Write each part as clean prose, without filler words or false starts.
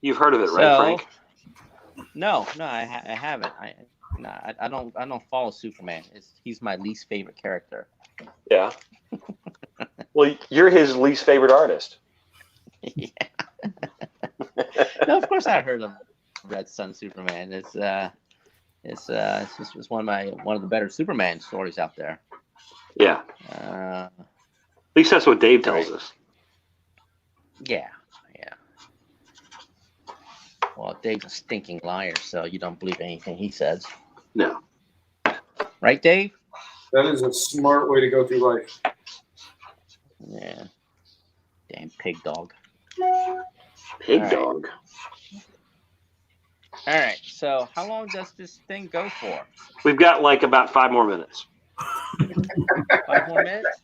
You've heard of it, right, So, Frank? no, I haven't. I don't follow Superman. He's my least favorite character. Yeah. Well, you're his least favorite artist. Yeah. No, of course I heard of Red Sun Superman. It's one of the better Superman stories out there. Yeah. At least that's what Dave tells us. Yeah. Well, Dave's a stinking liar, so you don't believe anything he says. No. Right, Dave? That is a smart way to go through life. Yeah. Damn pig dog. Pig dog. All right. So, how long does this thing go for? We've got like about 5 more minutes. 5 more minutes?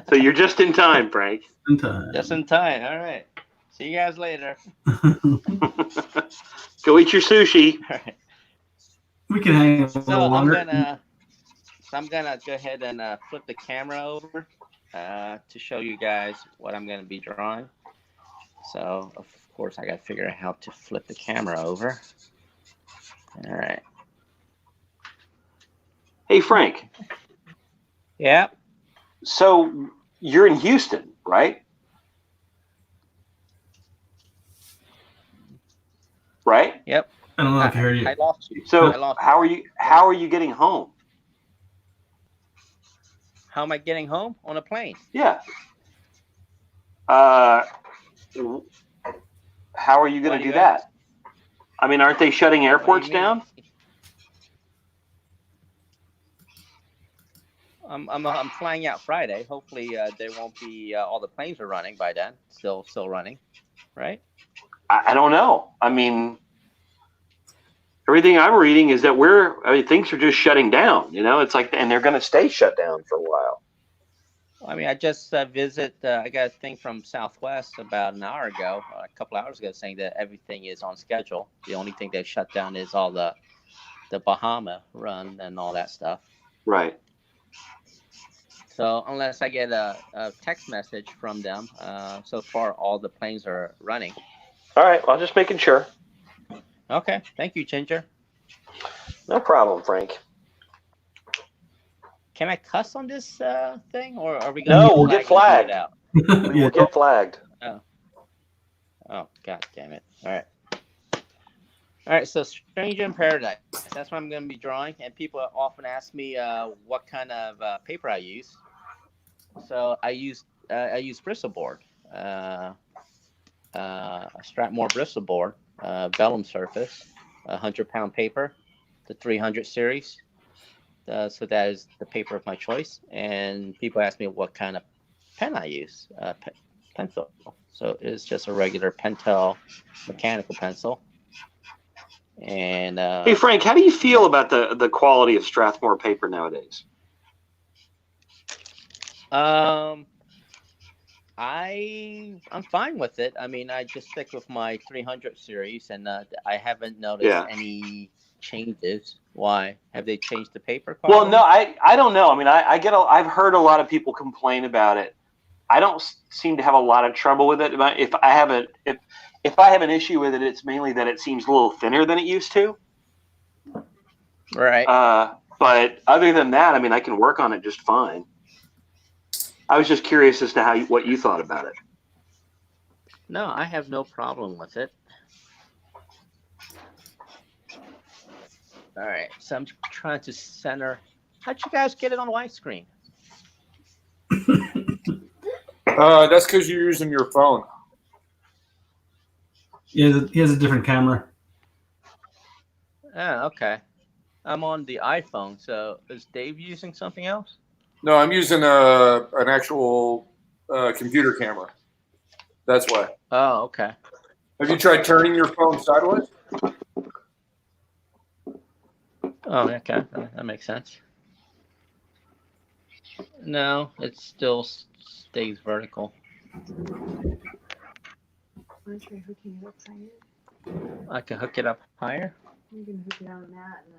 So you're just in time, Frank. Just in time. All right. See you guys later. Go eat your sushi. All right. We can hang a little longer. I'm gonna go ahead and flip the camera over to show you guys what I'm gonna be drawing. So of course I gotta figure out how to flip the camera over. All right. Hey, Frank. Yeah. So you're in Houston, right? Right? Yep. I don't know if I heard you. I lost you. So how are you getting home? How am I getting home? On a plane. Yeah. How are you going to do that? I mean, aren't they shutting airports down? I'm flying out Friday. Hopefully, there won't be all the planes are running by then. Still running, right? I don't know. I mean, everything I'm reading is that things are just shutting down. You know, it's like, and they're going to stay shut down for a while. I mean, I just I got a thing from Southwest about an hour ago, a couple hours ago, saying that everything is on schedule. The only thing they shut down is all the Bahama run and all that stuff. Right. So unless I get a text message from them, so far all the planes are running. All right. Well, just making sure. Okay. Thank you, Ginger. No problem, Frank. Can I cuss on this thing, or are we going to we'll get flagged. We'll get flagged. Oh, God damn it. All right, so Stranger in Paradise. That's what I'm going to be drawing, and people often ask me what kind of paper I use. So I use bristle board, a Strathmore bristle board, vellum surface, 100-pound paper, the 300 series. So that is the paper of my choice, and people ask me what kind of pen I use, pencil. So it's just a regular Pentel mechanical pencil. And hey, Frank, how do you feel about the quality of Strathmore paper nowadays? I'm fine with it. I mean, I just stick with my 300 series, and I haven't noticed any changes. Why? Have they changed the paper quality? Well, no, I don't know. I mean, I've heard a lot of people complain about it. I don't seem to have a lot of trouble with it. If I have an issue with it, it's mainly that it seems a little thinner than it used to. Right. But other than that, I mean, I can work on it just fine. I was just curious as to what you thought about it. No, I have no problem with it. All right, so I'm trying to center. How'd you guys get it on widescreen? That's because you're using your phone. He has a different camera. Oh, okay. I'm on the iPhone, so is Dave using something else? No, I'm using an actual computer camera. That's why. Oh, okay. Have you tried turning your phone sideways? Oh, okay. That makes sense. No, it still stays vertical. Want to try hooking it up higher? I can hook it up higher. You can hook it on that and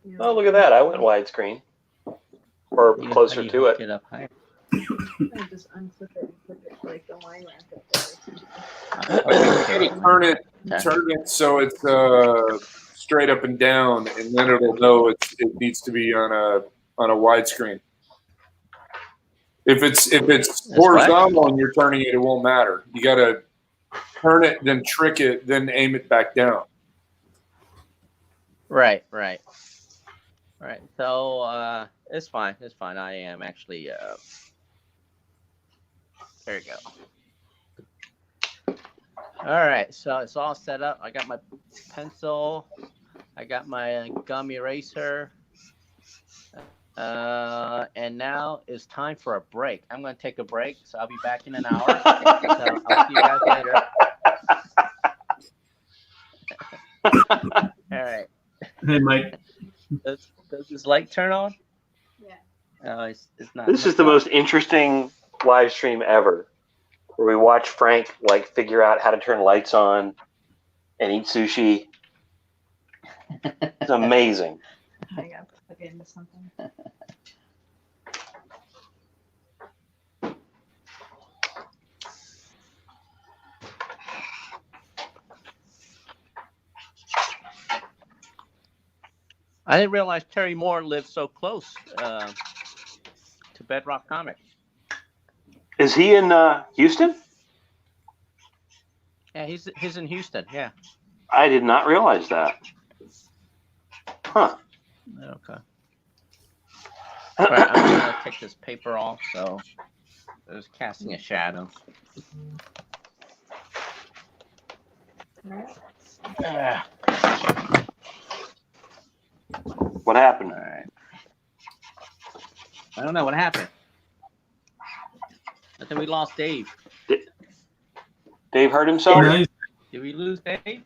then. Oh, look at that! I went widescreen, or closer to it. Hook it up higher. I just unclip it and clip it like the line wrap it there. Turn it so it's straight up and down, and then it'll know it needs to be on a widescreen. If it's horizontal and you're turning it, it won't matter. You got to turn it, then trick it, then aim it back down. Right. So it's fine. I am actually. There you go. All right, so it's all set up. I got my pencil. I got my gum eraser. And now it's time for a break. I'm going to take a break, so I'll be back in an hour. So I'll see you guys later. All right. Hey, Mike. Does this light turn on? Yeah. No, it's not. This is the most interesting live stream ever, where we watch Frank figure out how to turn lights on and eat sushi. It's amazing. I gotta plug it into something. I didn't realize Terry Moore lived so close to Bedrock Comics. Is he in Houston? Yeah, he's in Houston. Yeah. I did not realize that. Huh. Okay. All right, I'm gonna take this paper off. So it's casting a shadow. What happened? All right. I don't know what happened. I think we lost Dave. Dave hurt himself? Yeah, Did we lose Dave?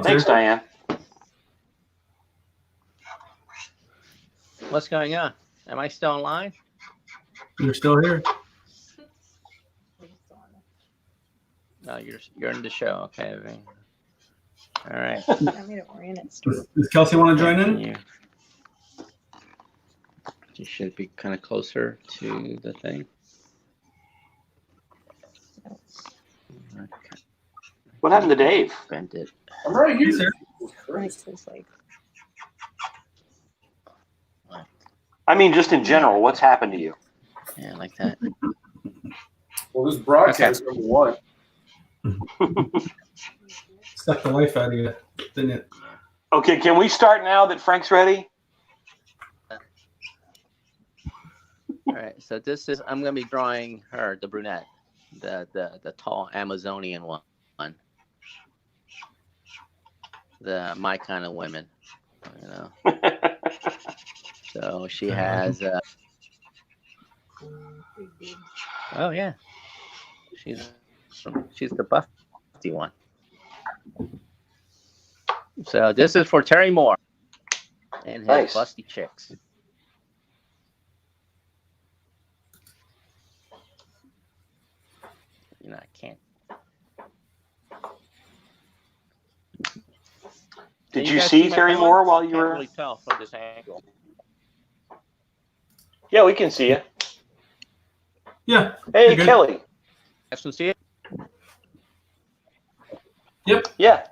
Thanks, Diane. What's going on? Am I still online? you're still here. No, you're in the show. Okay. All right. I made it orient it. Does Kelsey want to join in? You should be kind of closer to the thing. Okay. What happened to Dave? Bend it. I'm right here. Sir. I mean, just in general, what's happened to you? Yeah, like that. Well, this broadcast number one. Sucked the life out of you, didn't it? Okay, can we start now that Frank's ready? All right. So this is I'm gonna be drawing her, the brunette, the tall Amazonian one. My kind of women, you know. So she has. Oh yeah, she's the busty one. So this is for Terry Moore and his Nice. busty chicks. You know, I can't. Did Can you guys see my Terry drawing? Moore while you Can't were? really tell from this angle. Yeah, we can see you. Yeah. Hey, you're good. Kelly. You guys can see it? Yep. Yeah.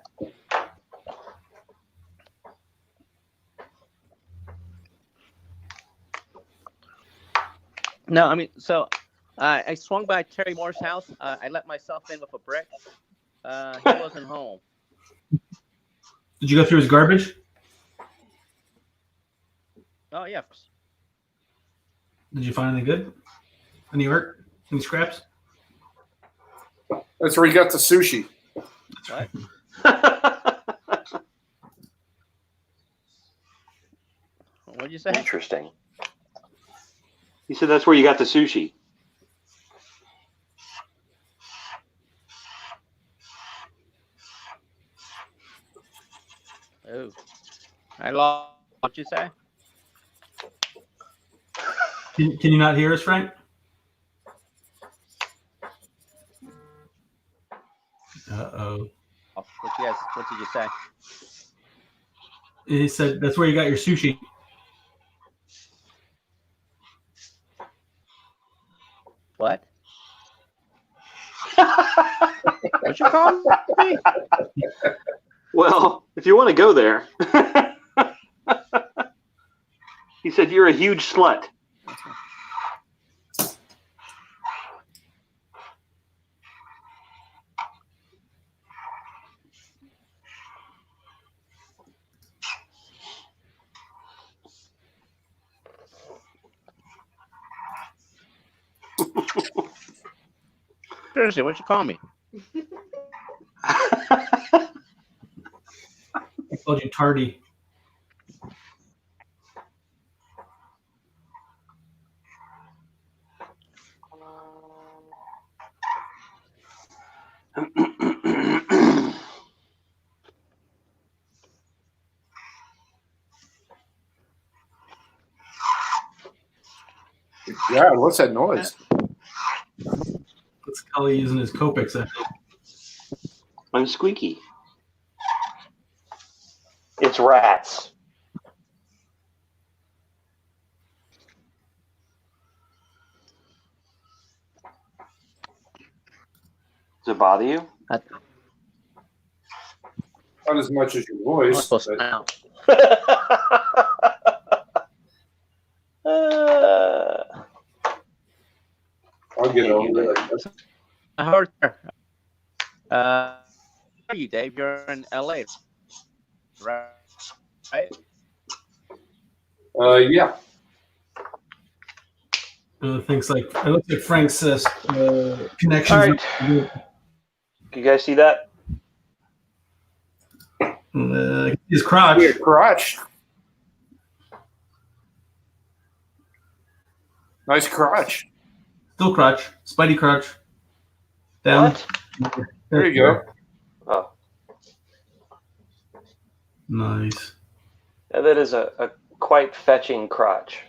No, I mean, so I swung by Terry Moore's house. I let myself in with a brick. He wasn't home. Did you go through his garbage? Oh, yeah. Did you find anything good? Any art? Any scraps? That's where you got the sushi. What? What'd you say? Interesting. He said that's where you got the sushi. Oh. I lost. What'd you say? Can you not hear us, Frank? Uh-oh. What did you say? He said that's where you got your sushi. What you call me? Well, if you want to go there. He said you're a huge slut. Seriously, what you call me? I called you tardy. Yeah, what's that noise? That's Cully using his Copics, I think. I'm squeaky. It's rats. Does it bother you? I- Not as much as your I'm voice. supposed But now. I'll get over it. I heard. Where are you, Dave? You're in LA, right? Yeah. Things like it looks like Frank's connections. All right. Can you guys see that? His crotch. Weird crotch. Nice crotch. Still crotch. Spidey crotch. Down. What? There you go. Oh, Nice. yeah, that is a quite fetching crotch.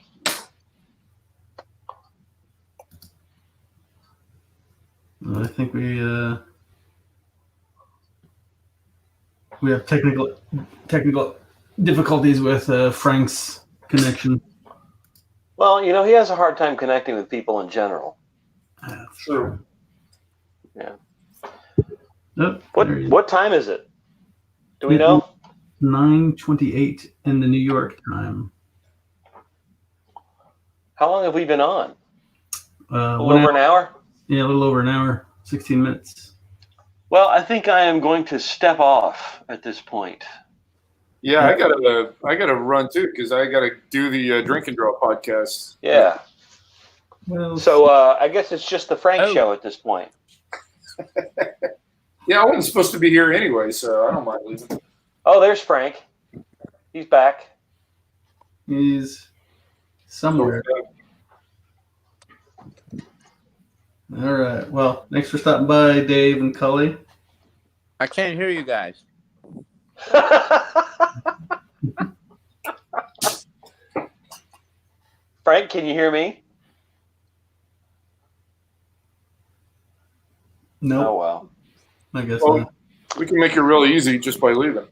I think we have technical difficulties with Frank's connection. Well, you know, he has a hard time connecting with people in general. True. Yeah. Oh, What time is it? Do we know? 9:28 in the New York time. How long have we been on? A little 1 over hour, an hour? yeah, a little over an hour, 16 minutes. Well, I think I am going to step off at this point. Yeah, I gotta run too because I gotta do the Drink and Draw podcast. Yeah. Well, So I guess it's just the Frank show at this point. Yeah, I wasn't supposed to be here anyway, so I don't mind leaving. Oh, there's Frank. He's back. he's somewhere. All right. Well, thanks for stopping by, Dave and Cully. I can't hear you guys. Frank, can you hear me? Nope. Oh, well. I guess Well, not. we can make it real easy just by leaving.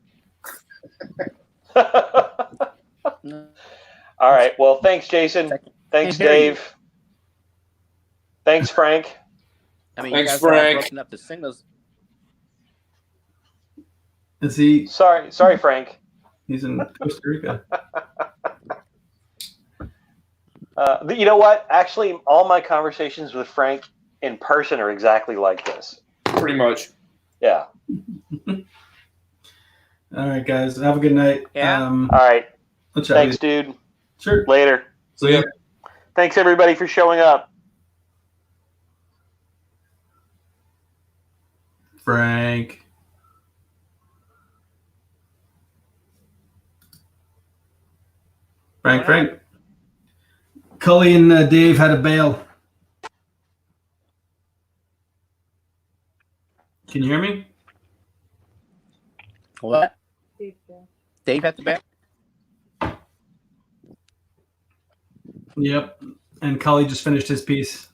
All right. Well, thanks, Jason. Thanks, Can't hear you. Dave. Thanks, Frank. I mean, Thanks, you guys are all Frank. broken up the signals. Is he? Sorry, Frank. He's in Costa Rica. You know what? Actually, all my conversations with Frank in person are exactly like this. Pretty much. Yeah. All right, guys. Have a good night. Yeah. All right. Let's chat Thanks, with you. dude. Sure. Later. So yeah. Thanks, everybody, for showing up. Frank. Frank. Cully and Dave had a bail. Can you hear me? What? Steve, Joe. Dave at the back? Yep. And Cully just finished his piece.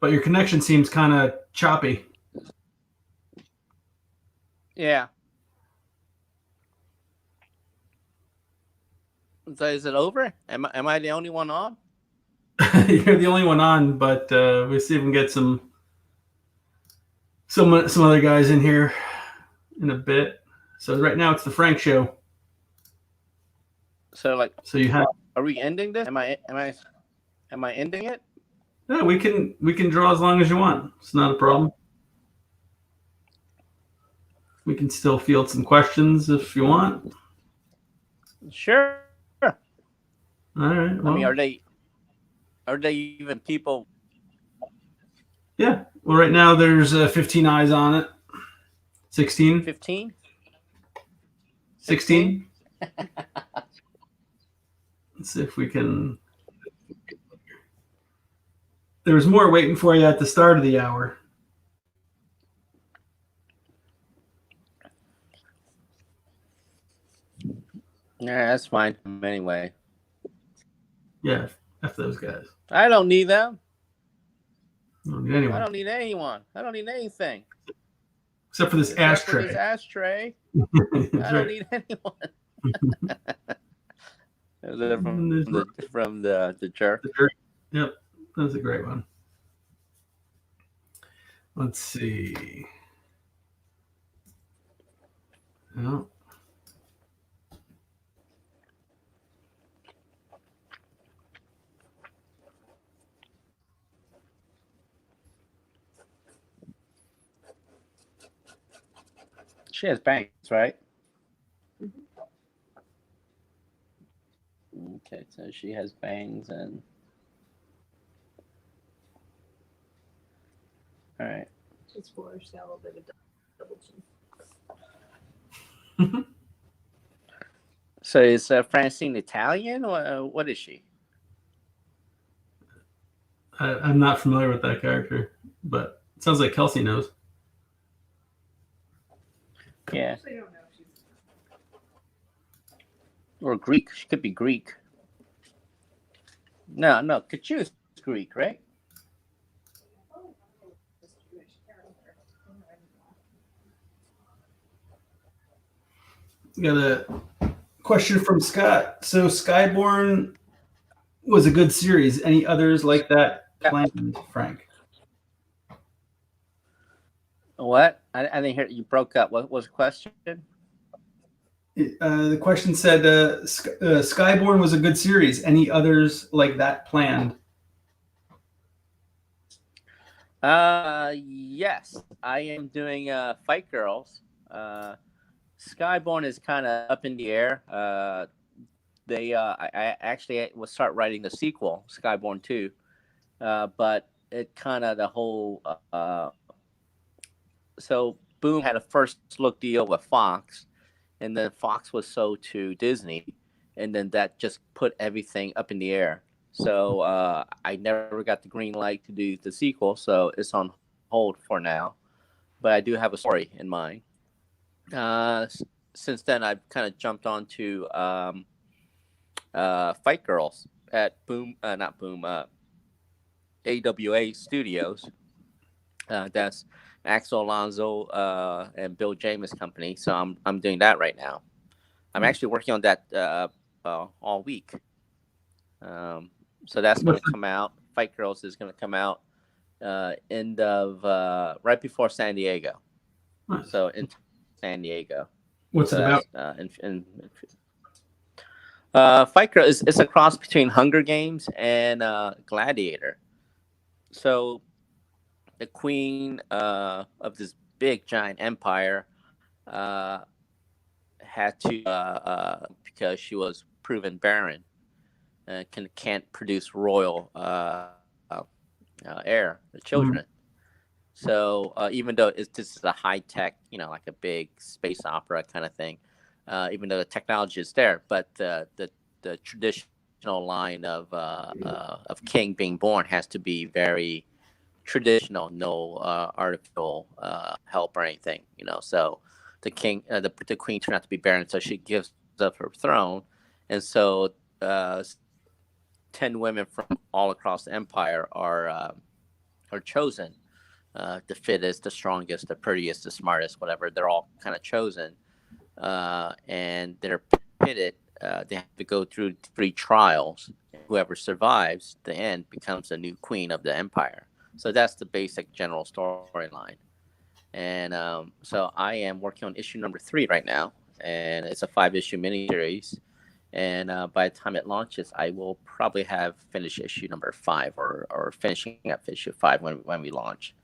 But your connection seems kind of choppy. Yeah. So is it over? Am I the only one on? You're the only one on, but we'll see if we can get some some other guys in here in a bit. So right now it's the Frank show. So So you have. are we ending this? Am I ending it? No, we can draw as long as you want. It's not a problem. We can still field some questions if you want. Sure. All right. Well, I mean, are they even people? Yeah. Well, right now there's 15 eyes on it. 16? 15? 16? Let's see if we can. There was more waiting for you at the start of the hour. Yeah, that's fine. Anyway. Yeah, F those guys. I don't need them. I don't need anyone. I don't need anyone. I don't need anything. Except for this ashtray. For this ashtray. I don't need anyone. from the jerk. Yep, that was a great one. Let's see. Oh. She has bangs, right? Mm-hmm. Okay, so she has bangs and. All right. She's four. She's got a little bit of double chin. So is Francine Italian or what is she? I'm not familiar with that character, but it sounds like Kelsey knows. Yeah. I don't know if she's. Or Greek. She could be Greek. No, Kachu is Greek, right? Got a question from Scott. So Skyborn was a good series. Any others like that planned, Frank? What? I didn't hear. You broke up. What was the question? The question said Skyborn was a good series. Any others like that planned? Yes. I am doing Fight Girls. Skyborn is kind of up in the air. I actually will start writing the sequel, Skyborn 2. But it kind of the whole so Boom had a first look deal with Fox, and then Fox was sold to Disney, and then that just put everything up in the air. So I never got the green light to do the sequel, so it's on hold for now. But I do have a story in mind. Since then, I've kind of jumped onto Fight Girls at not Boom, AWA Studios. That's Axel Alonso and Bill James' company. So I'm doing that right now. I'm actually working on that all week. So that's going to come out. Fight Girls is going to come out end of right before San Diego. Nice. So in San Diego. What's it about? Fight Girl is a cross between Hunger Games and Gladiator. So the queen of this big giant empire had to because she was proven barren can't produce royal heir children. Mm-hmm. So even though this is a high tech, like a big space opera kind of thing, even though the technology is there, but the traditional line of king being born has to be very traditional, no artificial help or anything, So the king, the queen turned out to be barren, so she gives up her throne, and so 10 women from all across the empire are chosen. The fittest, the strongest, the prettiest, the smartest, whatever. They're all kind of chosen, and they're pitted. They have to go through 3 trials. Whoever survives the end becomes the new queen of the empire. So that's the basic general storyline. And so I am working on issue number 3 right now, and it's a 5-issue miniseries. And by the time it launches, I will probably have finished issue number 5 or finishing up issue 5 when we launch.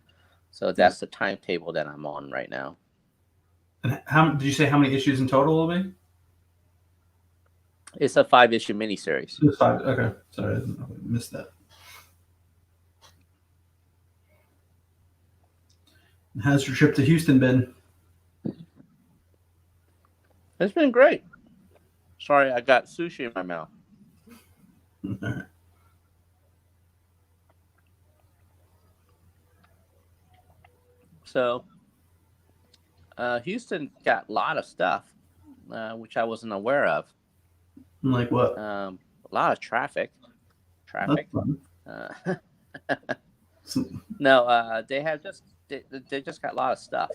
So that's the timetable that I'm on right now. And how did you say how many issues in total will be? It's a 5-issue miniseries. Just 5. Okay, sorry, I missed that. How's your trip to Houston been? It's been great. Sorry, I got sushi in my mouth. All right. So, Houston got a lot of stuff, which I wasn't aware of. Like what? A lot of traffic. That's fun. No, they have they just got a lot of stuff.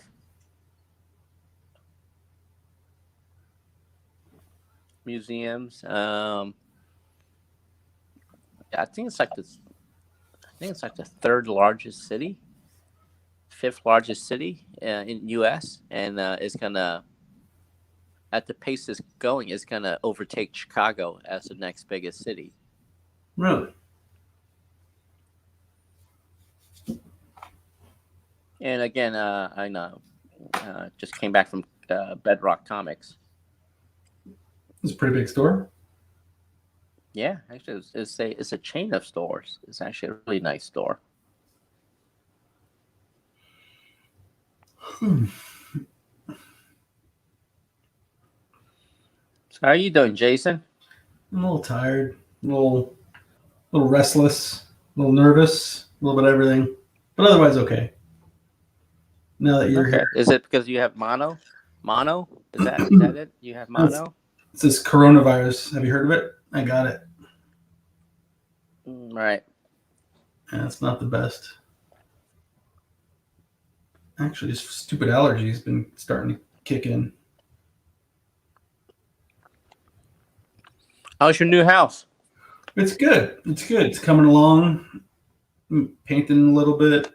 Museums. I think it's like the 3rd largest city, 5th largest city in U.S. and it's gonna, at the pace it's going, is gonna overtake Chicago as the next biggest city. Really? And again, I know, just came back from Bedrock Comics. It's a pretty big store. Yeah, actually, it's a chain of stores. It's actually a really nice store. So how are you doing, Jason? I'm a little tired, a little restless, a little nervous, a little bit of everything, but otherwise okay. Now that you're here. Is it because you have mono? Mono? Is that it? You have mono? It's this coronavirus. Have you heard of it? I got it. Right. Yeah, it's not the best. Actually, this stupid allergy has been starting to kick in. How's your new house? It's good. It's good. It's coming along. I'm painting a little bit.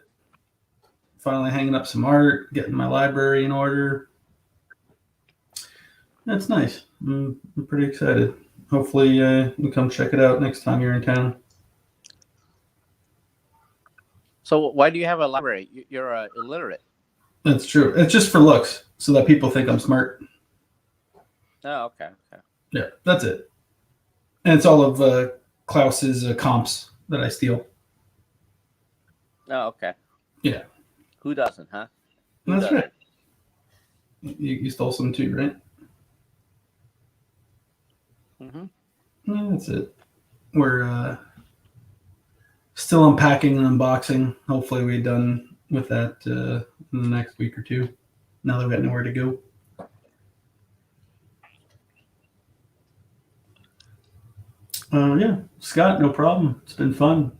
Finally hanging up some art, getting my library in order. That's nice. I'm pretty excited. Hopefully you come check it out next time you're in town. So why do you have a library? You're illiterate. That's true. It's just for looks, so that people think I'm smart. Oh, okay. Yeah, that's it. And it's all of Klaus's comps that I steal. Oh, okay. Yeah. Who doesn't, huh? That's right. You stole some too, right? Mm-hmm. Yeah, that's it. We're still unpacking and unboxing. Hopefully we're done with that in the next week or two, now that we've got nowhere to go. Yeah, Scott, no problem. It's been fun.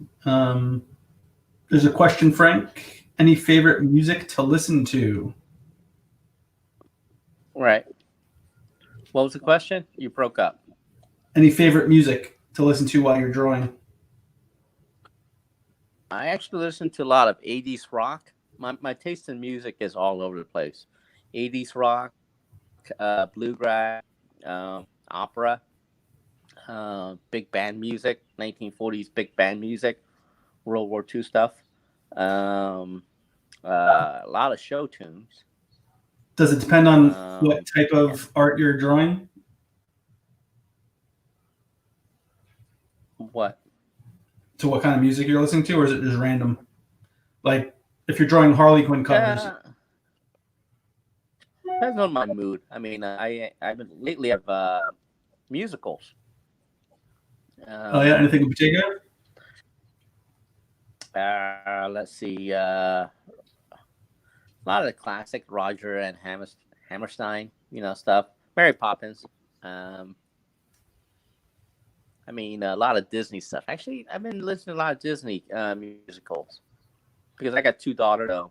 There's a question, Frank. Any favorite music to listen to? Right. What was the question? You broke up. Any favorite music to listen to while you're drawing? I actually listen to a lot of 80s rock. My taste in music is all over the place. 80s rock, bluegrass, opera, big band music, 1940s big band music, World War II stuff. A lot of show tunes. Does it depend on what type of art you're drawing? What? To what kind of music you're listening to, or is it just random? Like, if you're drawing Harley Quinn covers. Depends on my mood. I mean, I've been lately of musicals. Oh yeah, anything in particular? Let's see. A lot of the classic Roger and Hammerstein, stuff. Mary Poppins. I mean, a lot of Disney stuff. Actually, I've been listening to a lot of Disney musicals because I got 2 daughters. So,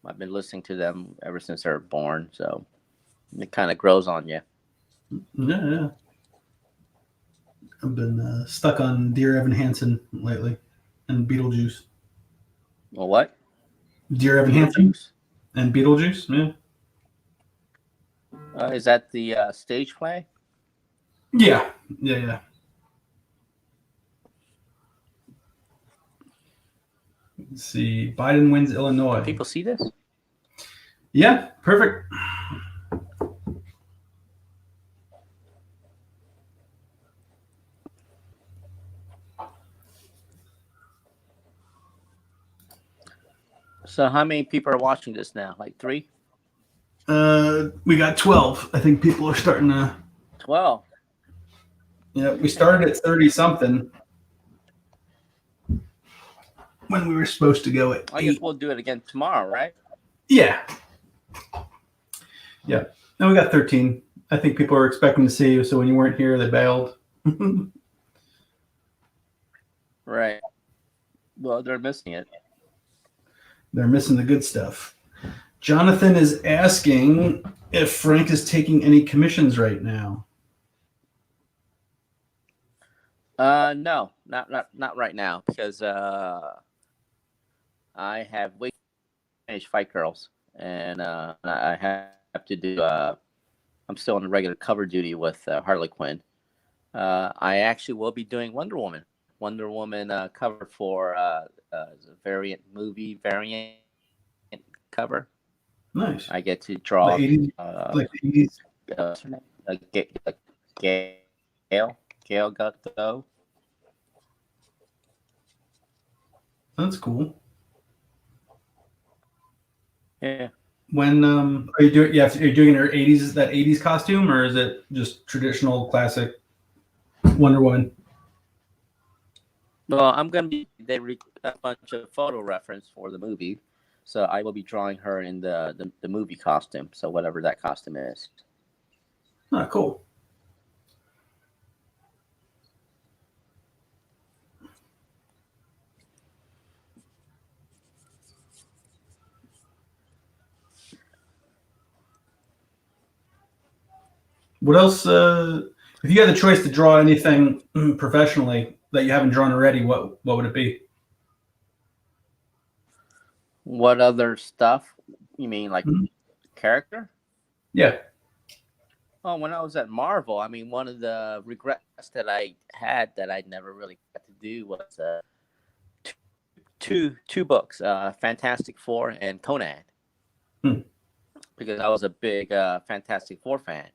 I've been listening to them ever since they were born. So it kind of grows on you. Yeah. I've been stuck on Dear Evan Hansen lately and Beetlejuice. Well, what? Dear Evan Hansen? And Beetlejuice, yeah. Is that the stage play? Yeah, yeah. Let's see. Biden wins Illinois. People see this? Yeah, perfect. So how many people are watching this now? Like 3? We got 12. I think people are starting to. 12. Yeah, we started at 30 something when we were supposed to go at I guess 8. we'll do it again tomorrow, right? Yeah. Yeah. And we got 13. I think people were expecting to see you, so when you weren't here, they bailed. Right. Well, they're missing it. They're missing the good stuff. Jonathan is asking if Frank is taking any commissions right now. No, not right now, because I have way finished Fight Girls, and I have to do. I'm still on the regular cover duty with Harley Quinn. I actually will be doing Wonder Woman. Wonder Woman cover for variant cover. Nice. I get to draw Like 80s, like the 80s. Gail got to go. That's cool. Yeah. When are you doing? Yeah, are you doing her 80s, that 80s costume, or is it just traditional classic Wonder Woman? Well, I'm gonna be a bunch of photo reference for the movie, so I will be drawing her in the movie costume. So whatever that costume is. Ah, cool. What else? If you had the choice to draw anything professionally that you haven't drawn already, what would it be? What other stuff? You mean like character? Yeah. Oh, when I was at Marvel, I mean, one of the regrets that I had that I never really got to do was two books, Fantastic Four and Conan, because I was a big Fantastic Four fan.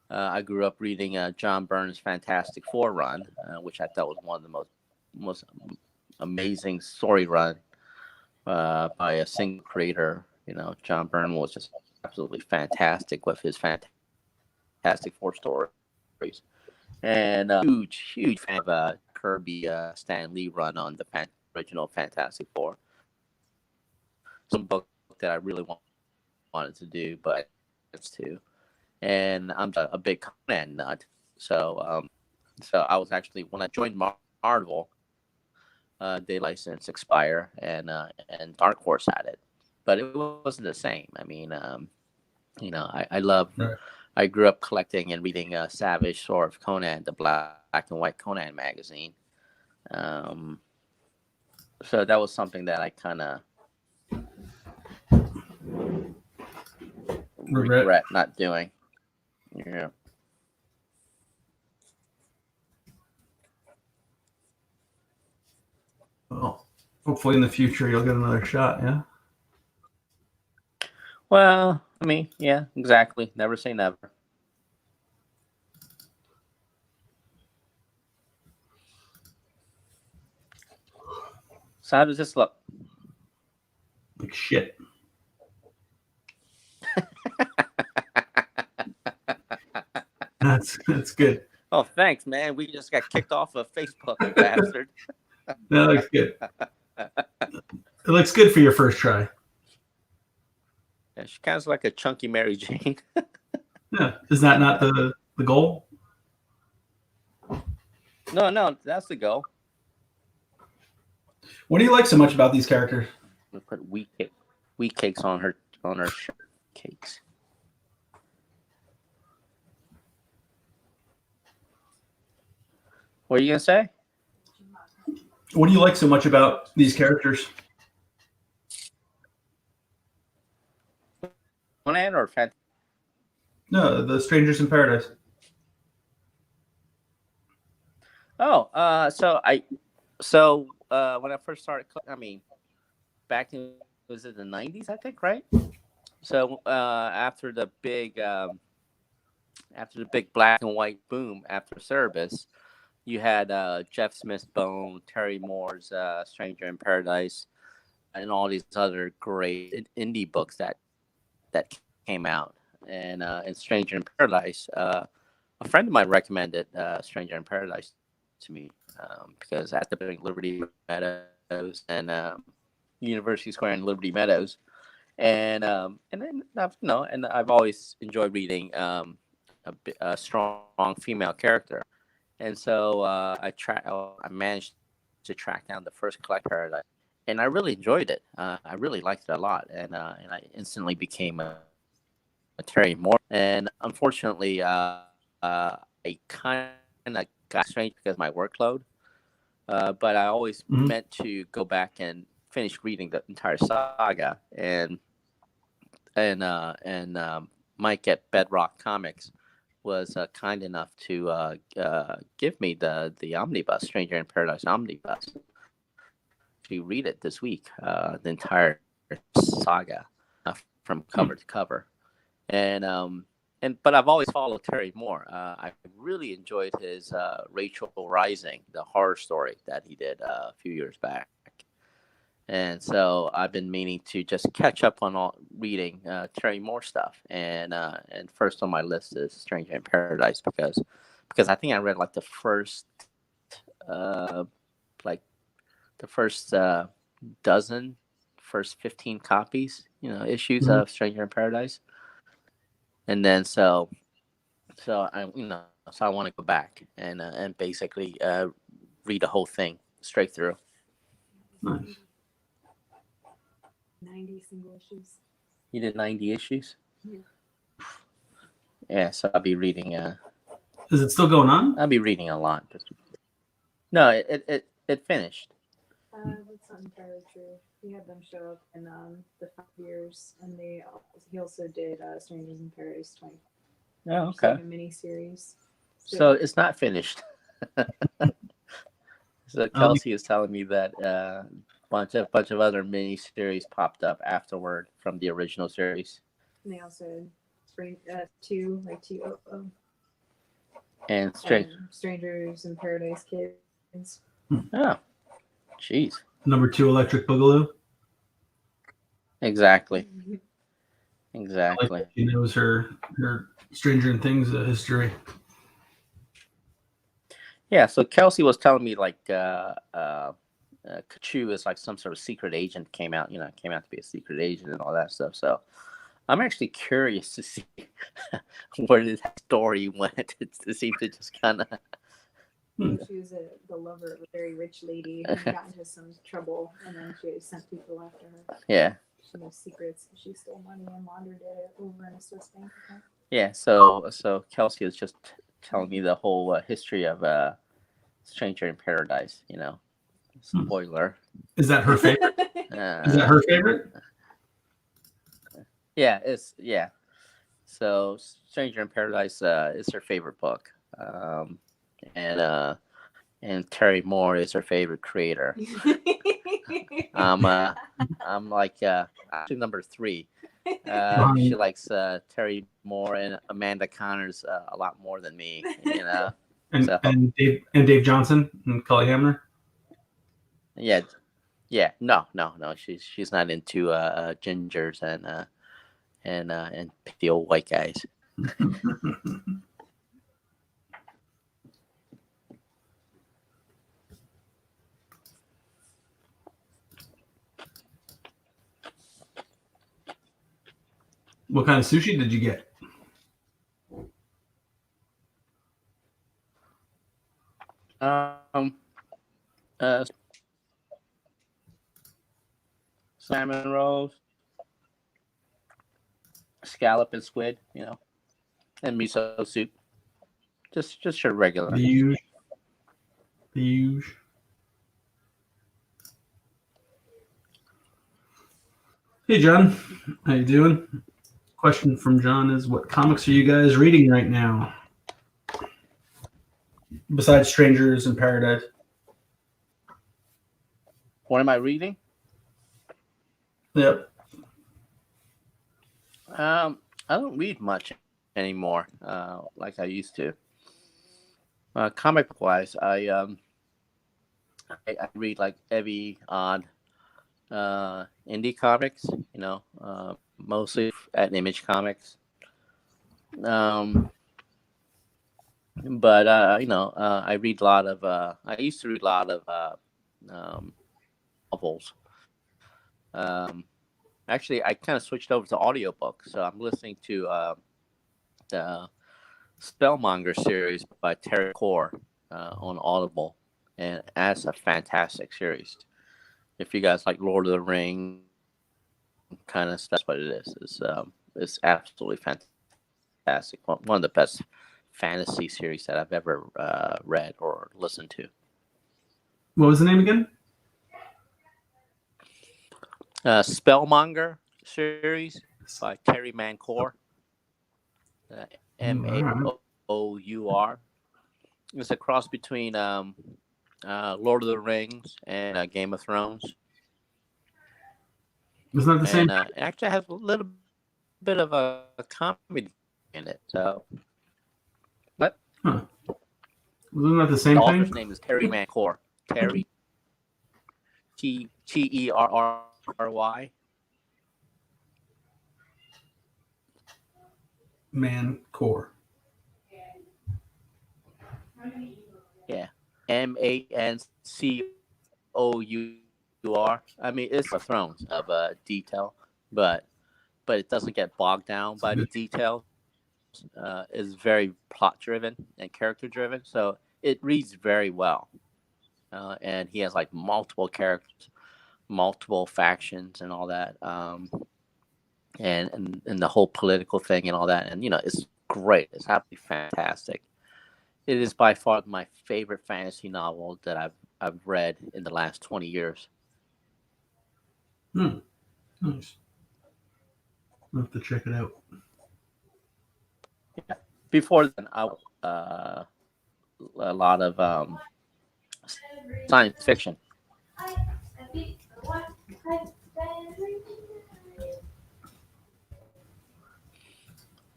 I grew up reading John Byrne's Fantastic Four run, which I thought was one of the most amazing story run by a single creator. You know, John Byrne was just absolutely fantastic with his Fantastic Four stories, and huge fan of Kirby Stan Lee run on the original Fantastic Four. Some book that I really wanted to do, but it's too. And I'm a big Conan nut, so I was actually, when I joined Marvel, they licensed Expire and Dark Horse had it, but it wasn't the same. I mean, I love. Right. I grew up collecting and reading Savage Sword of Conan, the black and white Conan magazine. So that was something that I kind of regret not doing. Yeah. Well, hopefully in the future you'll get another shot, yeah? Well, I mean, yeah, exactly. Never say never. So how does this look? Like shit. That's good. Oh, thanks, man. We just got kicked off of Facebook, you bastard. That looks good. It looks good for your first try. Yeah, she kind of like a chunky Mary Jane. Yeah, is that not the goal? No, that's the goal. What do you like so much about these characters? We put wheat cakes on her cakes. What are you gonna say? What do you like so much about these characters? Conan or Fantasy? No, the Strangers in Paradise. Oh, when I first started, back in was it the 90s, I think, right? So after the big black and white boom after Service, you had Jeff Smith's Bone, Terry Moore's Stranger in Paradise, and all these other great indie books that came out. And Stranger in Paradise, a friend of mine recommended Stranger in Paradise to me because at the Liberty Meadows and University Square in Liberty Meadows, and then and I've always enjoyed reading a strong female character, and so I managed to track down the first Collect Paradise, and I really enjoyed it. I really liked it a lot, and I instantly became a Terry Moore. And unfortunately, I kind of got strange because of my workload. But I always meant to go back and finish reading the entire saga. And Mike at Bedrock Comics was kind enough to give me the omnibus, Stranger in Paradise omnibus, to read it this week, the entire saga from cover to cover. But I've always followed Terry Moore. I really enjoyed his Rachel Rising, the horror story that he did a few years back. And so I've been meaning to just catch up on all reading Terry Moore stuff. And first on my list is Stranger in Paradise because I think I read like the first dozen, first 15 copies, issues of Stranger in Paradise. And then so I want to go back and basically read the whole thing straight through. Nice. 90 single issues. You did 90 issues? Yeah. Yeah, so I'll be reading. Is it still going on? I'll be reading a lot. No, it finished. That's not entirely true. He had them show up in the 5 years, and he also did Strangers in Paradise 20. Oh, okay. Like a mini series. So it's not finished. So Kelsey is telling me that bunch of other mini series popped up afterward from the original series. And they also two and Strangers in Paradise Kids. Oh, jeez. Number 2, Electric Boogaloo. Exactly. Like she knows her Stranger in Things history. Yeah, so Kelsey was telling me like Kachu is like some sort of secret agent came out to be a secret agent and all that stuff. So I'm actually curious to see where this story went. It seemed to just kind of. She was the lover of a very rich lady who got into some trouble, and then she sent people after her. Yeah. She knows secrets. She stole money and laundered it over in a Swiss bank account. Yeah. So Kelsey is just telling me the whole history of Stranger in Paradise. Spoiler. Is that her favorite? Is that her favorite? Yeah. So Stranger in Paradise is her favorite book, and Terry Moore is her favorite creator. I'm like actually number 3. She likes Terry Moore and Amanda Connors a lot more than me. And Dave Johnson and Cully Hamner. Yeah. No. She's not into gingers and the old white guys. What kind of sushi did you get? Salmon rolls, scallop and squid, and miso soup. Just your regular. The huge. Hey, John. How you doing? question from John is, what comics are you guys reading right now? Besides Strangers in Paradise. What am I reading? Yep. I don't read much anymore, like I used to. Comic wise, I read like every odd indie comics, mostly at Image Comics. But I read a lot of. I used to read a lot of novels. Actually, I kind of switched over to audiobook, so I'm listening to the Spellmonger series by Terry Core on Audible, and that's a fantastic series. If you guys like Lord of the Rings kind of stuff, that's what it is. It's absolutely fantastic. One of the best fantasy series that I've ever read or listened to. What was the name again? Spellmonger series by Terry Mancour. Maour. It's a cross between Lord of the Rings and Game of Thrones. Isn't that the same? It actually has a little bit of a comedy in it. So, what? Huh. Wasn't that the same The thing? author's name is Terry Mancour. Terry Terry. Mancour. Yeah. Mancour. I mean, it's a Thrones of detail, but it doesn't get bogged down by the details. It's very plot driven and character driven, so it reads very well. And he has like multiple characters, multiple factions, and all that. And the whole political thing and all that, and it's great. It's absolutely fantastic. It is by far my favorite fantasy novel that I've read in the last 20 years. Nice. I'll have to check it out. Yeah. Before then, a lot of science fiction.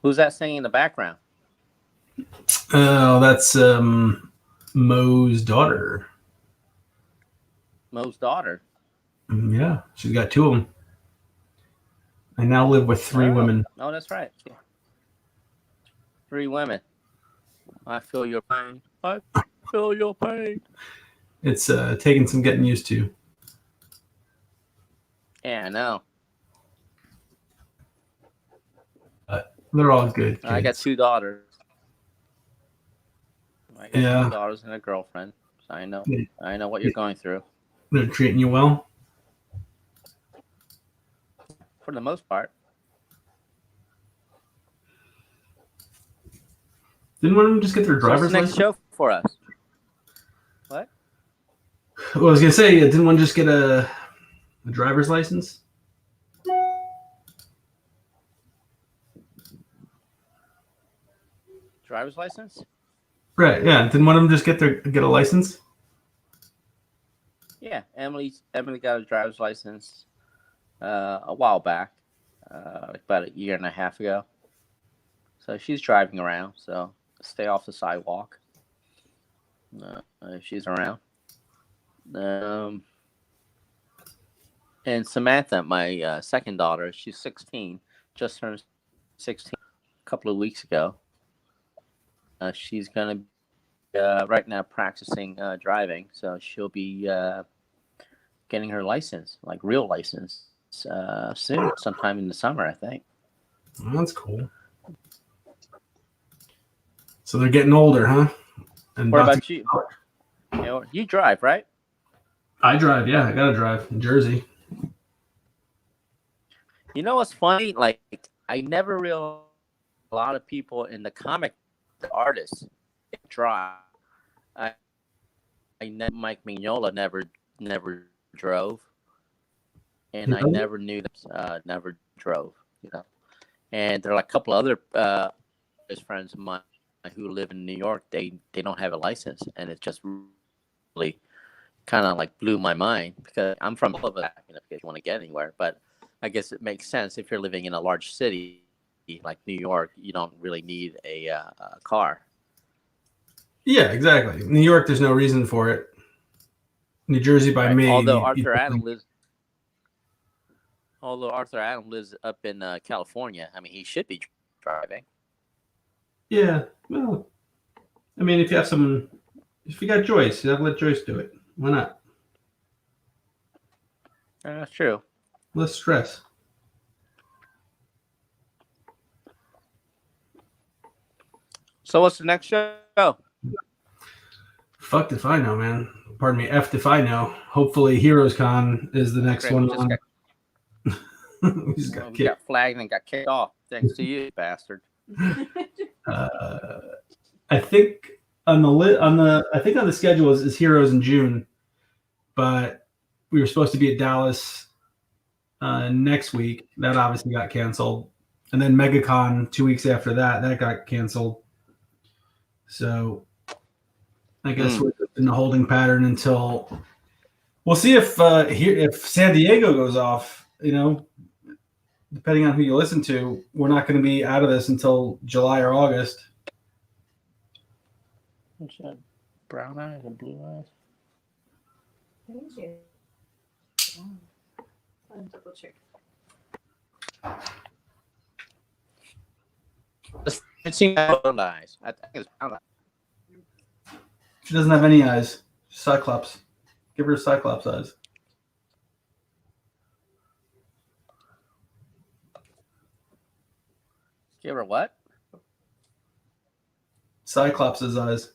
Who's that singing in the background? Oh, that's Mo's daughter. Mo's daughter. Yeah, she's got two of them. I now live with three women. Oh, that's right. 3 women. I feel your pain. I feel your pain. It's taking some getting used to. Yeah, I know. They're all good. I got 2 daughters. I got 2 daughters and a girlfriend. So I know what you're going through. They're treating you well? For the most part. Didn't one of them just get their driver's license? Next show for us. What? Well, I was gonna say, didn't one just get a driver's license? Driver's license? Right. Yeah. Didn't one of them just get a license? Yeah, Emily got a driver's license a while back, about a year and a half ago. So she's driving around. So stay off the sidewalk if she's around. And Samantha, my second daughter, she's 16, just turned 16 a couple of weeks ago. She's going to be right now practicing driving, so she'll be getting her license, like real license, soon, sometime in the summer, I think. Oh, that's cool. So they're getting older, huh? And what about you? You drive, right? I drive, yeah. I got to drive in Jersey. You know what's funny? Like, I never realized a lot of people in the comic, the artists, drive. Mike Mignola never drove, and I never knew that never drove. and there are like a couple other friends of mine who live in New York. They don't have a license, and it just really kind of like blew my mind because I'm from all of that, if you want to get anywhere. But I guess it makes sense if you're living in a large city like New York, you don't really need a car. Yeah, exactly. New York, there's no reason for it. New Jersey, by me. Although Arthur Adam lives up in California, I mean, he should be driving. Yeah, well, I mean, if you got Joyce, you have to let Joyce do it. Why not? That's true. Less stress. So what's the next show? Fucked if I know, man. Pardon me, F if I know. Hopefully Heroes Con is the next one on. We just got flagged and got kicked off. Thanks to you, bastard. I think on the schedule is Heroes in June, but we were supposed to be at Dallas next week. That obviously got canceled, and then MegaCon 2 weeks after that got canceled. So I guess we're in the holding pattern until we'll see if San Diego goes off. You know, depending on who you listen to, we're not going to be out of this until July or August. What's that? Brown eyes and blue eyes? Thank you. I'll double check. It seems brown eyes. I think it's brown eyes. She doesn't have any eyes. Cyclops. Give her Cyclops eyes. Give her what? Cyclops' eyes.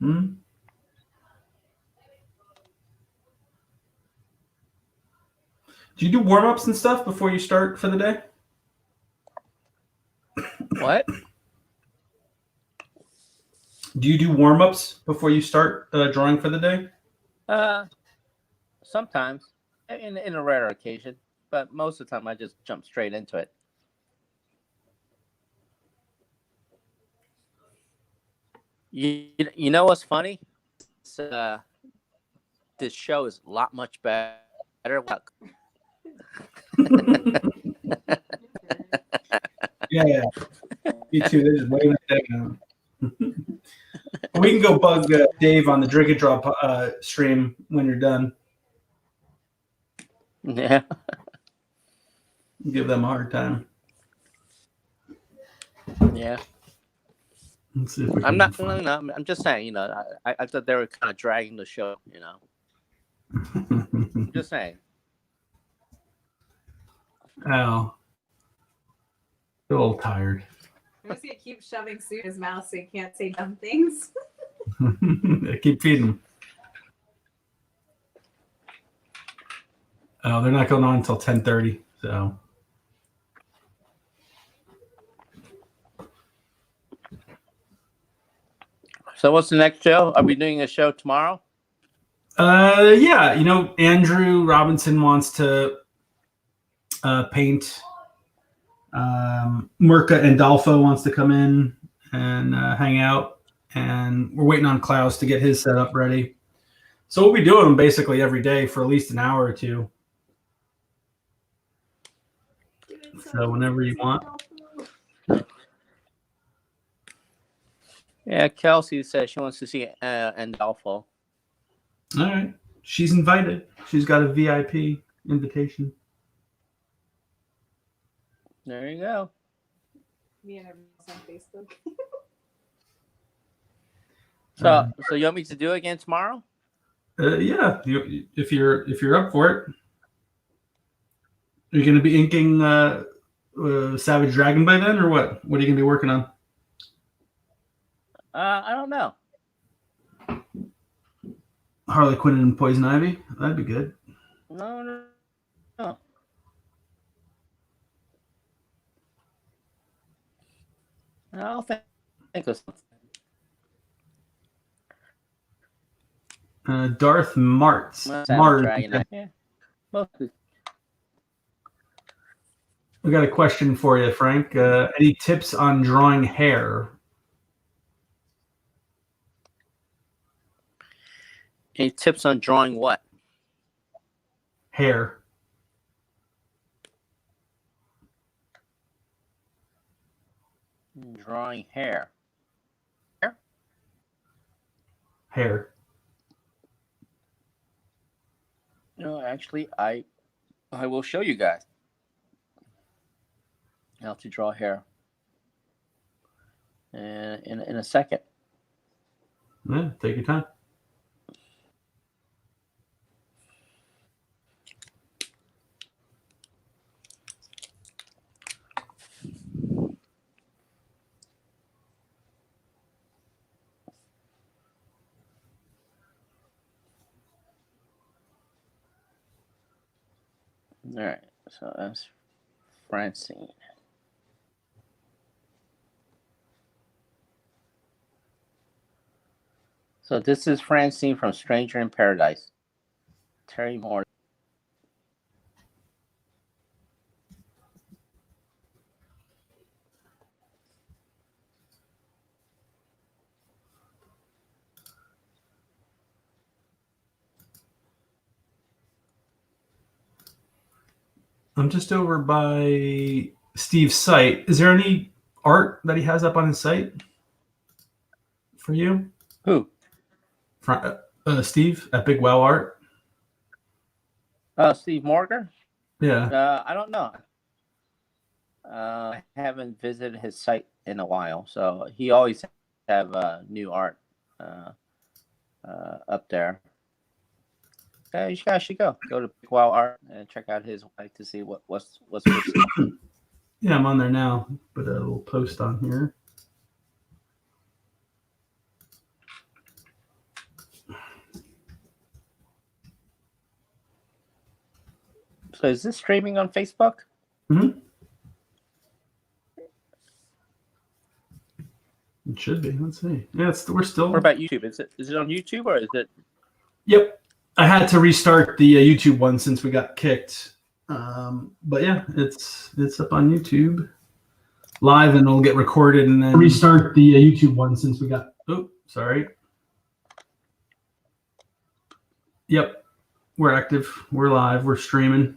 Hmm? Do you do warm-ups and stuff before you start for the day? What? Do you do warm-ups before you start drawing for the day? Sometimes, in a rare occasion, but most of the time I just jump straight into it. You know what's funny? This show is a lot much better. Yeah. Me too. They're just waving it down. We can go bug Dave on the Drink and Draw stream when you're done. Yeah. Give them a hard time. Yeah. Let's see if we I'm can not. find- No, I'm just saying. You know, I thought they were kind of dragging the show. You know. I'm just saying. Oh. A little tired. I'm just gonna keep shoving soup in his mouth so he can't say dumb things. Keep feeding them. Oh, they're not going on until 10:30. So. So what's the next show? Are we doing a show tomorrow? Yeah. You know, Andrew Robinson wants to paint. Mirka and Dolfo wants to come in and hang out, and we're waiting on Klaus to get his setup ready. So we'll be doing them basically every day for at least an hour or two. So whenever you want. Yeah, Kelsey says she wants to see Andolfo. All right. She's invited. She's got a VIP invitation. There you go. Me and everyone else on Facebook. So you want me to do it again tomorrow? Yeah, if you're up for it. Are you going to be inking Savage Dragon by then, or what? What are you going to be working on? I don't know. Harley Quinn and Poison Ivy? That'd be good. No. I'll think of something. Darth Martz. Dragon Eye. Yeah. Mostly. We got a question for you, Frank. Any tips on drawing hair? Any tips on drawing what? Hair. Drawing hair. Hair. No, actually, I will show you guys how to draw hair in a second. Yeah, take your time. All right, so that's Francine. So this is Francine from Stranger in Paradise. Terry Moore. I'm just over by Steve's site. Is there any art that he has up on his site for you? Who? Steve at Big Wow Art. Steve Morgan? Yeah. I don't know. I haven't visited his site in a while, so he always have new art up there. You guys should go to Big Wow Art and check out his site to see what's good stuff. Yeah, I'm on there now. Put a little post on here. So is this streaming on Facebook? Mm-hmm. It should be. Let's see. Yeah, we're still. What about YouTube? Is it on YouTube or is it? Yep. I had to restart the YouTube one since we got kicked. But yeah, it's up on YouTube live, and it'll get recorded, and then restart the YouTube one since we got. Oh, sorry. Yep, we're active. We're live. We're streaming.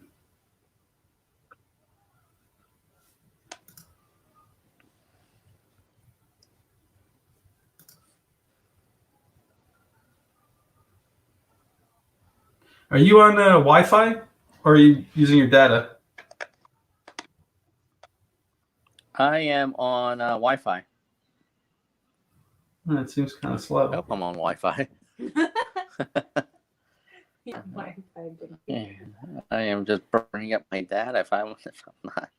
Are you on Wi-Fi, or are you using your data? I am on Wi-Fi. That seems kind of slow. I hope I'm on Wi-Fi. Yeah, I am just bringing up my data if I'm not.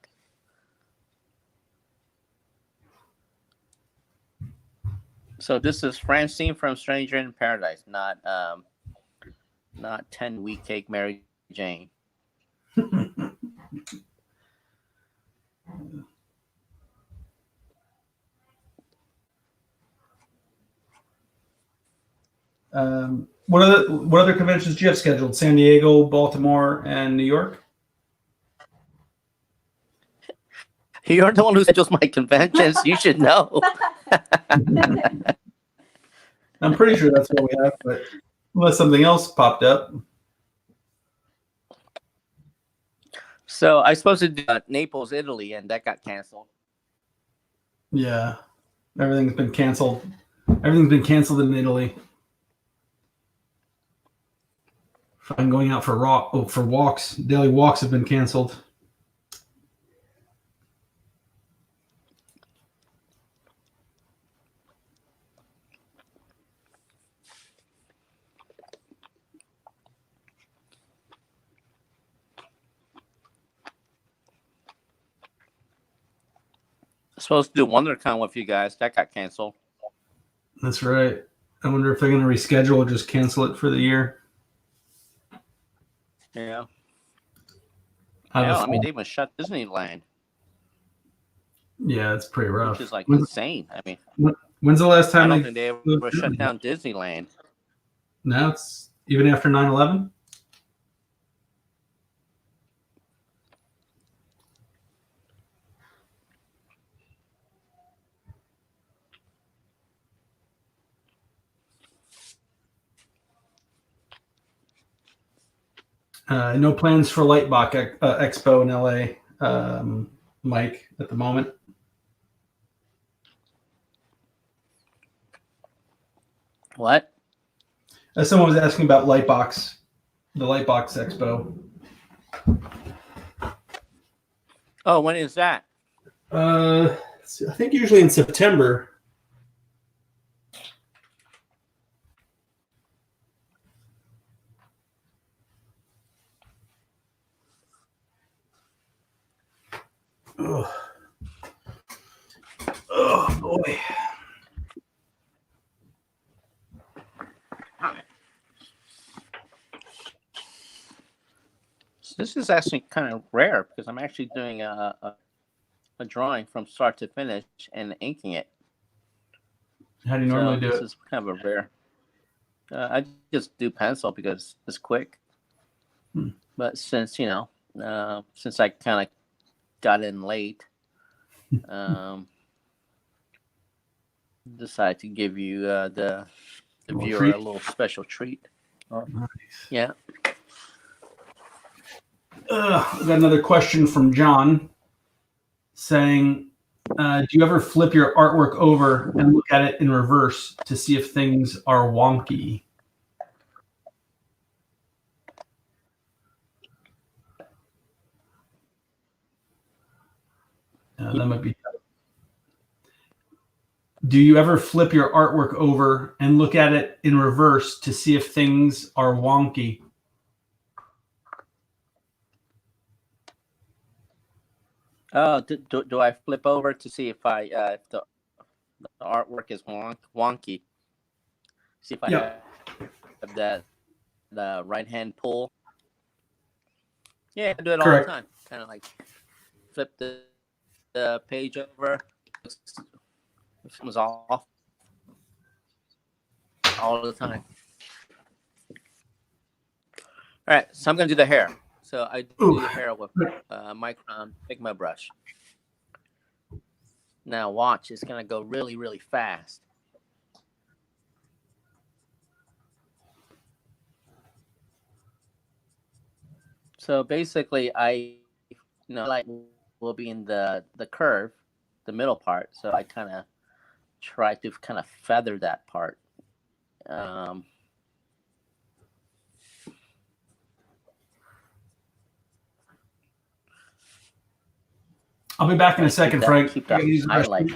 So this is Francine from Stranger in Paradise, not 10-week cake Mary Jane. What other conventions do you have scheduled? San Diego, Baltimore, and New York? You're the one who schedules my conventions. You should know. I'm pretty sure that's what we have, but unless something else popped up. So I was supposed to do Naples, Italy, and that got canceled. Yeah, everything's been canceled. Everything's been canceled in Italy. I'm going out for walks. Daily walks have been canceled. Supposed to do WonderCon with you guys. That got canceled. That's right. I wonder if they're going to reschedule or just cancel it for the year. Yeah. I mean, they even shut Disneyland. Yeah, it's pretty rough. Which is like insane. I mean, when's the last time I don't think they ever shut down Disneyland. No, it's even after 9/11. No plans for Lightbox Expo in LA, Mike, at the moment. What? Someone was asking about Lightbox, the Lightbox Expo. Oh, when is that? I think usually in September. Oh, boy. This is actually kind of rare because I'm actually doing a drawing from start to finish and inking it. How do you normally do this it? This is kind of a rare. I just do pencil because it's quick. But since since I kind of got in late, decided to give you the viewer treat? a little special treat. Oh, nice. Yeah. I've got another question from John saying, do you ever flip your artwork over and look at it in reverse to see if things are wonky? That might be. Do you ever flip your artwork over and look at it in reverse to see if things are wonky? Do I flip over to see if if the artwork is wonky? See if I have the right hand pull. Yeah, I do it all Correct. the time. Kind of like flip the page over. It was off all the time. All right, so I'm gonna do the hair. So I do the hair with Micron Figma brush. Now watch, it's gonna go really, really fast. So basically, light will be in the curve, the middle part. So I kind of try to kind of feather that part. I'll be back in a second, Frank. Keep that highlight.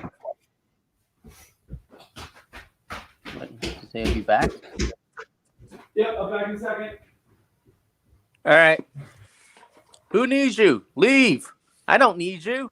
Say you'll be back? Yep, I'll be back in a second. All right. Who needs you? Leave. I don't need you.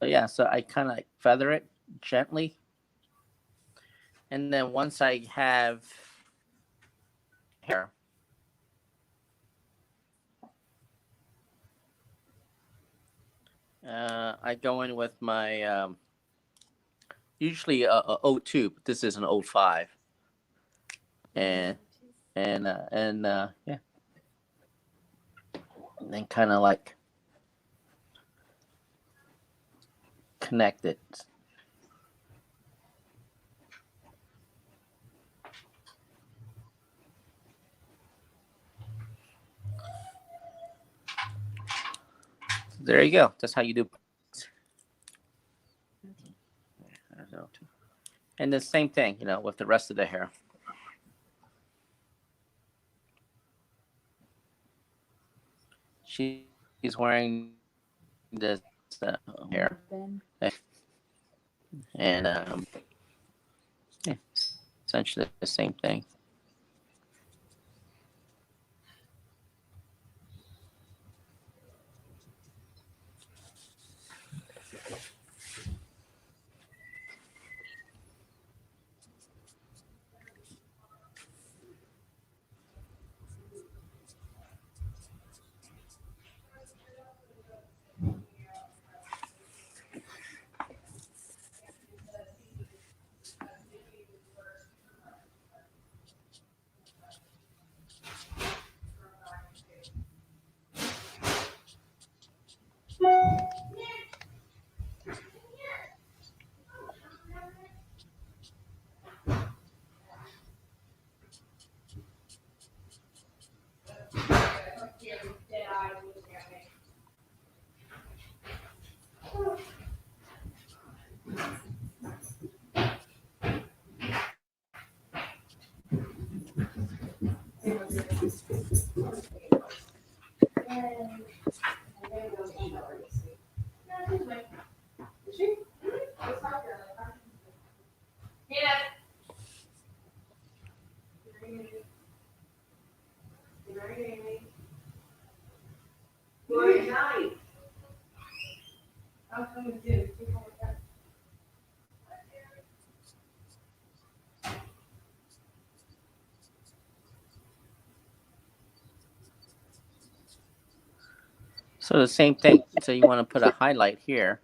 So yeah, so I kind of feather it gently. And then once I have hair, I go in with my usually a 02, but this is an 05. And yeah. And then kind of like connect it. There you go. That's how you do. And the same thing, with the rest of the hair. She's wearing this hair. And yeah, essentially the same thing. So the same thing. So you want to put a highlight here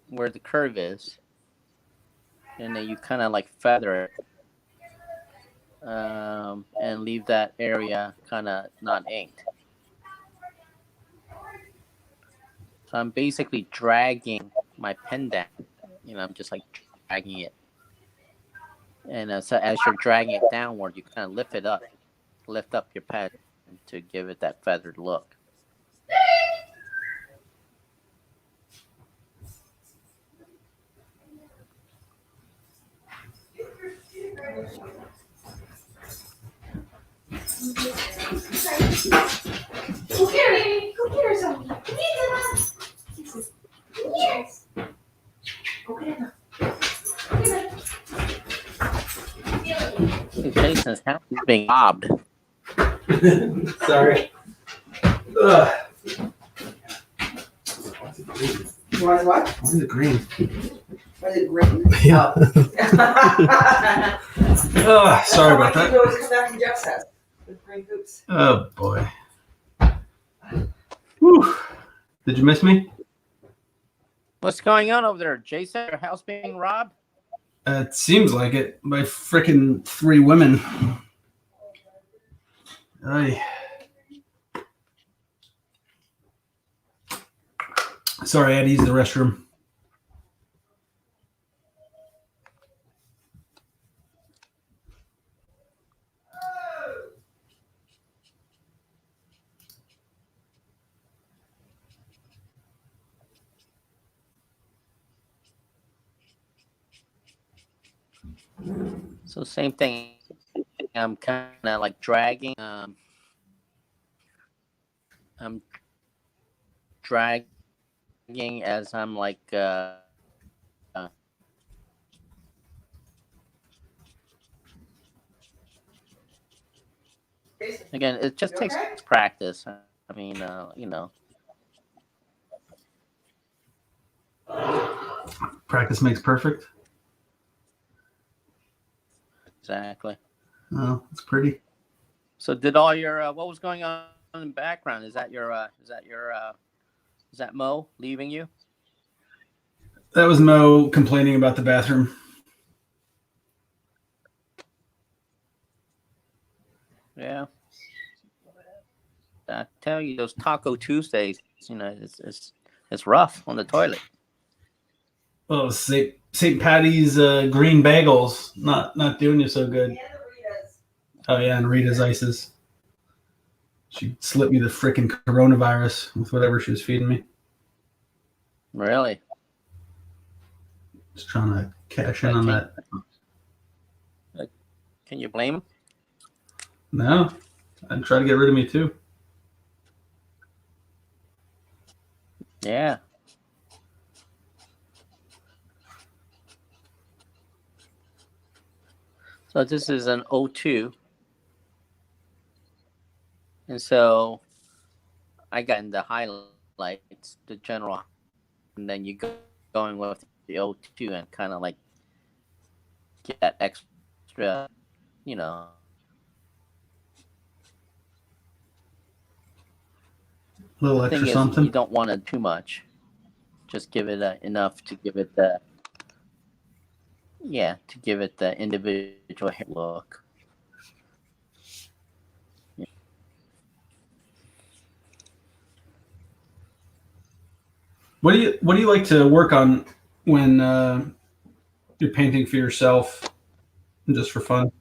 where the curve is, and then you kind of like feather it, and leave that area kind of not inked. So I'm basically dragging my pen down. I'm just like dragging it. And so as you're dragging it downward, you kind of lift up your pen to give it that feathered look. Go get her, Amy. Go get her something. Come here, yes. Go get her. Jason's house is being robbed. Sorry. Ugh. You want what? Why is it green? Was it green? Yeah. Sorry about that. You always come back from Jeff's house with green hoops. Oh boy. Whew. Did you miss me? What's going on over there, Jason? Your house being robbed? It seems like it by freaking 3 women. Aye. Sorry, I had to use the restroom. So same thing. I'm kind of like dragging. I'm dragging as I'm like. Again, it just takes practice. I mean, Practice makes perfect. Exactly. Oh, it's pretty. So did all your what was going on in the background? Is that Mo leaving you? That was Mo complaining about the bathroom. Yeah. I tell you, those Taco Tuesdays, it's rough on the toilet. Oh, St. Patty's green bagels not doing you so good. Oh yeah, and Rita's ices. She slipped me the freaking coronavirus with whatever she was feeding me. Really? Just trying to cash in on that. Can you blame him? No, I'd try to get rid of me too. Yeah. So this is an 02. And so I got in the highlights, the general, and then you going with the 02 and kind of like get that extra, A little extra something. You don't want it too much. Just give it enough to give it the individual hair look. Yeah. What do you like to work on when you're painting for yourself and just for fun?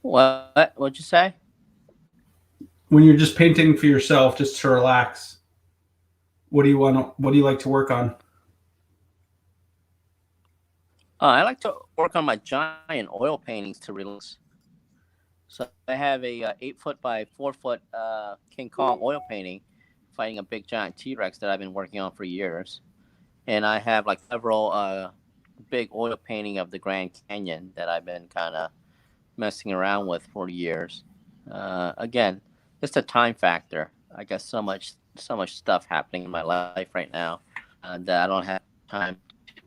What'd you say? When you're just painting for yourself, just to relax, what do you like to work on? I like to work on my giant oil paintings to relax. So I have a 8 foot by 4 foot King Kong oil painting fighting a big giant T-Rex that I've been working on for years. And I have like several big oil painting of the Grand Canyon that I've been kind of messing around with for years. Again, it's a time factor. I got so much stuff happening in my life right now that I don't have time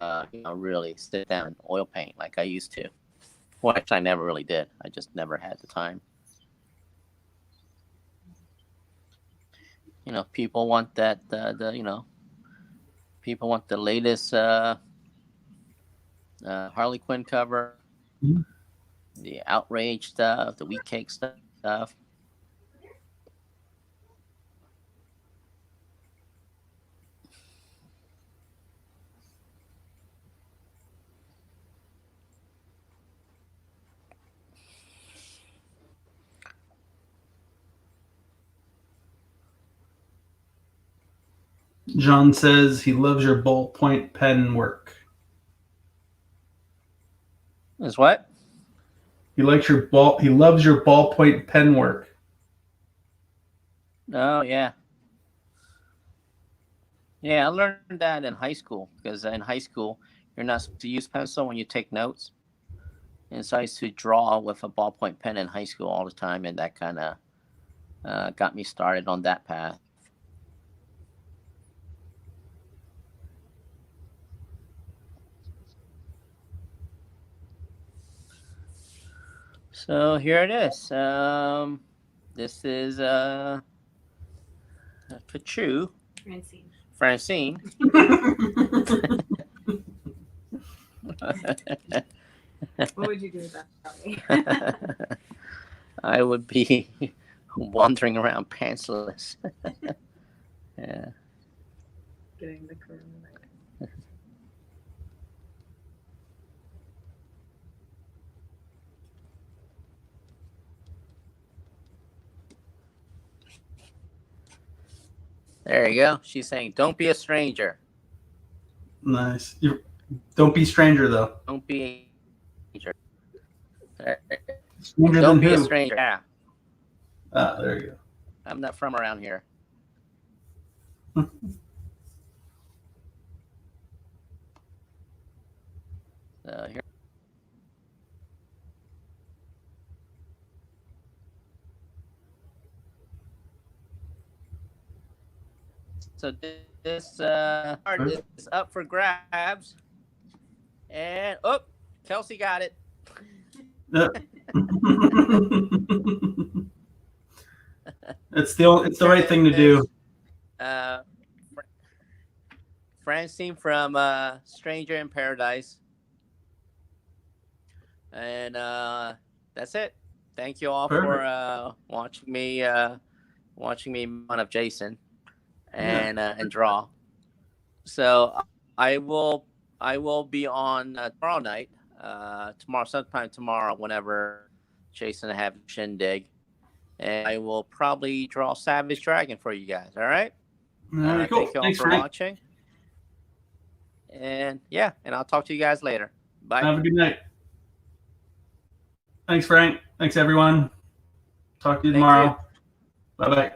to really sit down and oil paint like I used to. Well, actually, I never really did. I just never had the time. People want that people want the latest Harley Quinn cover, the outrage stuff, the wheat cake stuff. John says he loves your ballpoint pen work. Is what? He loves your ballpoint pen work. Oh yeah. Yeah, I learned that in high school because in high school you're not supposed to use pencil when you take notes. And so I used to draw with a ballpoint pen in high school all the time, and that kind of got me started on that path. So here it is. This is Kachu. Francine. What would you do without me? I would be wandering around pantsless. Yeah. Getting the coronavirus. There you go. She's saying, "Don't be a stranger." Nice. Don't be stranger though. Don't be a stranger. Stranger Don't than be who? a stranger. Yeah. There you go. I'm not from around here. Here. So this card is up for grabs, and Kelsey got it. It's the right thing to do. Francine from Stranger in Paradise, and that's it. Thank you all for watching me make fun of Jason and draw. So I will be on tomorrow night. Sometime tomorrow, whenever Jason have shindig, and I will probably draw Savage Dragon for you guys. All right. Cool. Thank you all Thanks, for Frank. watching. And I'll talk to you guys later. Bye. Have a good night. Thanks, Frank. Thanks, everyone. Talk to you tomorrow. Bye-bye.